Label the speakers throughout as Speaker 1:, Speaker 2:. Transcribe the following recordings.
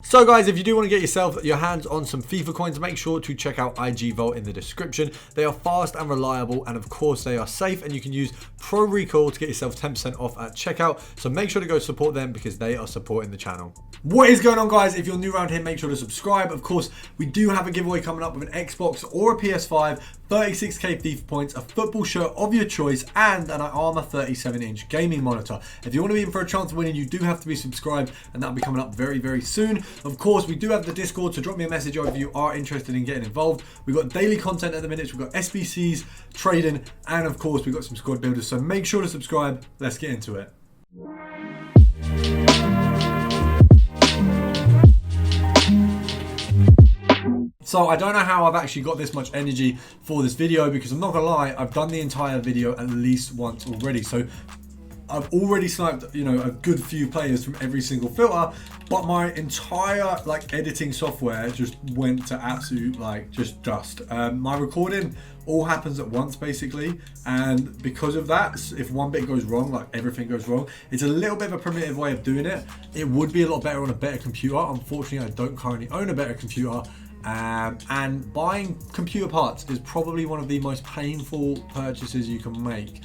Speaker 1: So guys, if you do want to get yourself your hands on some FIFA coins, make sure to check out IG Vault in the description. They are fast and reliable, and of course they are safe, and you can use Pro Recall to get yourself 10% off at checkout. So make sure to go support them because they are supporting the channel. What is going on, guys? If you're new around here, make sure to subscribe. Of course, we do have a giveaway coming up with an Xbox or a PS5, 36k FIFA points, a football shirt of your choice, and an Arma 37-inch gaming monitor. If you want to be in for a chance of winning, you do have to be subscribed, and that'll be coming up very, very soon. Of course, we do have the Discord, so drop me a message if you are interested in getting involved. We've got daily content at the minute. We've got SBCs, trading, and of course, we've got some squad builders. So make sure to subscribe. Let's get into it. So I don't know how I've actually got this much energy for this video, because I'm not gonna lie, I've done the entire video at least once already. So I've already sniped, you know, a good few players from every single filter, but my entire editing software just went to absolute just dust. My recording all happens at once basically, and because of that, if one bit goes wrong, everything goes wrong. It's a little bit of a primitive way of doing it. It would be a lot better on a better computer. Unfortunately, I don't currently own a better computer. And buying computer parts is probably one of the most painful purchases you can make,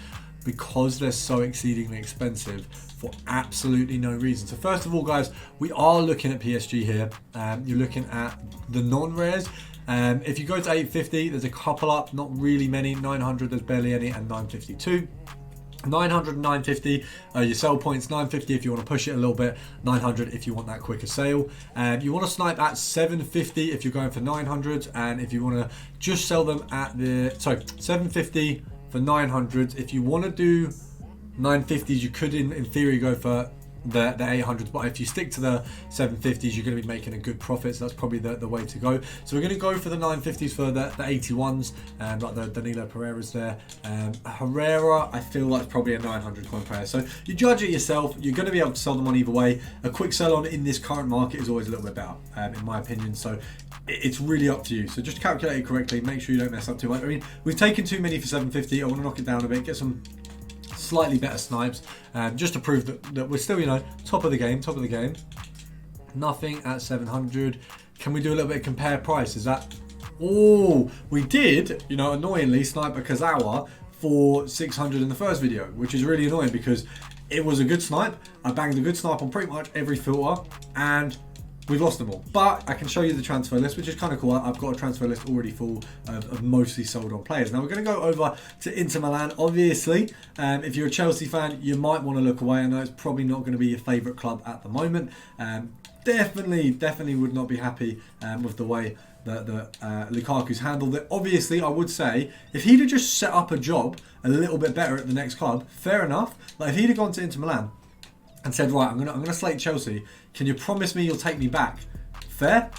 Speaker 1: because they're so exceedingly expensive for absolutely no reason. So first of all, guys, we are looking at PSG here. You're looking at the non-rares. If you go to 850, there's a couple up, not really many. 900, there's barely any, and 952. 900 and 950, your sell points. 950 if you want to push it a little bit, 900 if you want that quicker sale. You want to snipe at 750 if you're going for 900, and if you want to just sell them at 750 for 900. If you want to do 950s, you could in theory go for the 800s, but if you stick to the 750s, you're going to be making a good profit, so that's probably the way to go. So we're going to go for the 950s for the 81s, like the Danilo Pereira's there. Herrera, I feel like probably a 900 coin player, so you judge it yourself. You're going to be able to sell them on either way. A quick sell on in this current market is always a little bit better, in my opinion, so it's really up to you. So just calculate it correctly, make sure you don't mess up too much. I mean, we've taken too many for 750. I want to knock it down a bit, get some slightly better snipes, just to prove that we're still, you know, top of the game. Nothing at 700. Can we do a little bit of compare price? Is that, oh, we did, you know, annoyingly snipe a Kazawa for 600 in the first video, which is really annoying because it was a good snipe. I banged a good snipe on pretty much every filter, and we've lost them all. But I can show you the transfer list, which is kind of cool. I've got a transfer list already full of mostly sold on players. Now we're going to go over to Inter Milan. Obviously, if you're a Chelsea fan, you might want to look away. I know it's probably not going to be your favourite club at the moment. Definitely would not be happy with the way that Lukaku's handled it. Obviously, I would say if he'd have just set up a job a little bit better at the next club, fair enough. Like if he'd have gone to Inter Milan and said, right, I'm gonna slate Chelsea. Can you promise me you'll take me back? Fair,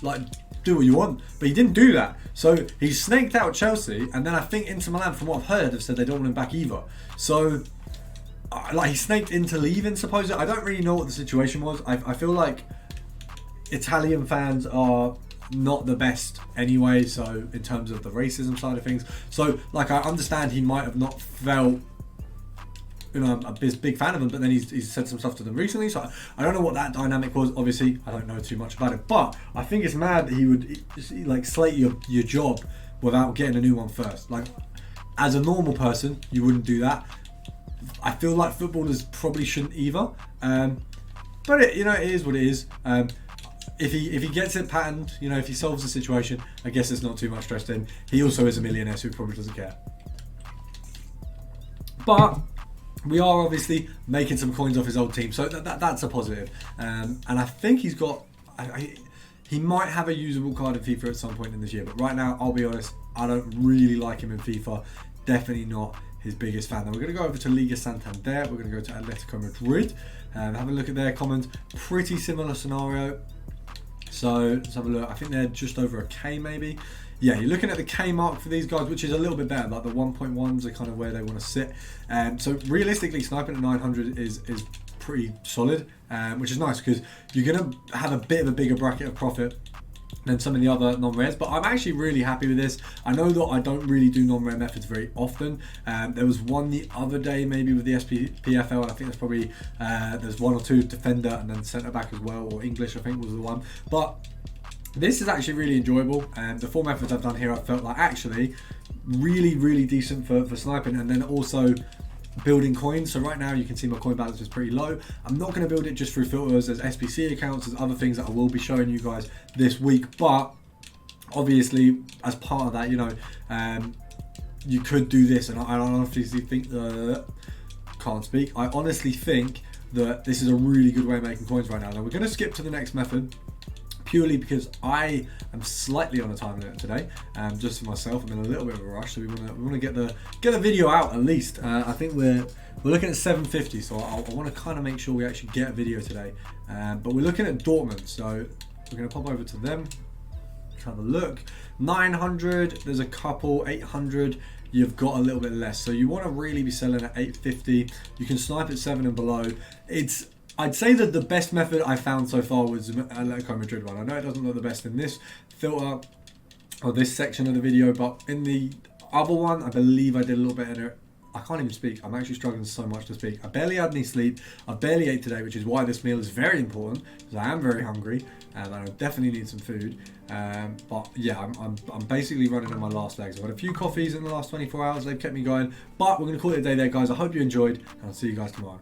Speaker 1: do what you want. But he didn't do that. So he snaked out Chelsea, and then I think Inter Milan, from what I've heard, have said they don't want him back either. So he snaked into leaving, supposedly. I don't really know what the situation was. I feel like Italian fans are not the best anyway, so in terms of the racism side of things. So I understand he might have not felt, you know, I'm a big fan of them, but then he's said some stuff to them recently, so I don't know what that dynamic was. Obviously, I don't know too much about it, but I think it's mad that he would slate your job without getting a new one first. As a normal person, you wouldn't do that. I feel like footballers probably shouldn't either, but it is what it is. If he gets it patterned, you know, if he solves the situation, I guess there's not too much stress to him. He also is a millionaire, so he probably doesn't care. But we are obviously making some coins off his old team, so that's a positive. And I think he's got, he might have a usable card in FIFA at some point in this year, but right now, I'll be honest, I don't really like him in FIFA. Definitely not his biggest fan. Now we're going to go over to Liga Santander. We're going to go to Atletico Madrid and have a look at their commons. Pretty similar scenario. So let's have a look. I think they're just over a K maybe. Yeah, you're looking at the K mark for these guys, which is a little bit better. Like the 1.1s are kind of where they want to sit. So realistically, sniping at 900 is pretty solid, which is nice because you're going to have a bit of a bigger bracket of profit than some of the other non-rares, but I'm actually really happy with this. I know that I don't really do non-rare methods very often. There was one the other day maybe with the SPFL, and I think there's probably there's one or two defender and then centre back as well, or English I think was the one. But this is actually really enjoyable, and the 4 methods I've done here I felt like actually really decent for sniping, and then also building coins. So right now you can see my coin balance is pretty low. I'm not going to build it just through filters. There's SBC accounts, there's other things that I will be showing you guys this week, but obviously as part of that, you know, you could do this, and I honestly think can't speak. I honestly think that this is a really good way of making coins right now. Now we're going to skip to the next method, purely because I am slightly on a time limit today, just for myself. I'm in a little bit of a rush, so we want to get the video out at least. I think we're looking at 7:50, so I want to kind of make sure we actually get a video today. But we're looking at Dortmund, so we're going to pop over to them, have a look. 900, there's a couple. 800, you've got a little bit less, so you want to really be selling at 850. You can snipe at 7 and below. I'd say that the best method I found so far was Atletico Madrid one. I know it doesn't look the best in this filter or this section of the video, but in the other one, I believe I did a little bit in it. I can't even speak. I'm actually struggling so much to speak. I barely had any sleep. I barely ate today, which is why this meal is very important, because I am very hungry and I definitely need some food. But yeah, I'm basically running on my last legs. I've had a few coffees in the last 24 hours. They've kept me going, but we're going to call it a day there, guys. I hope you enjoyed, and I'll see you guys tomorrow.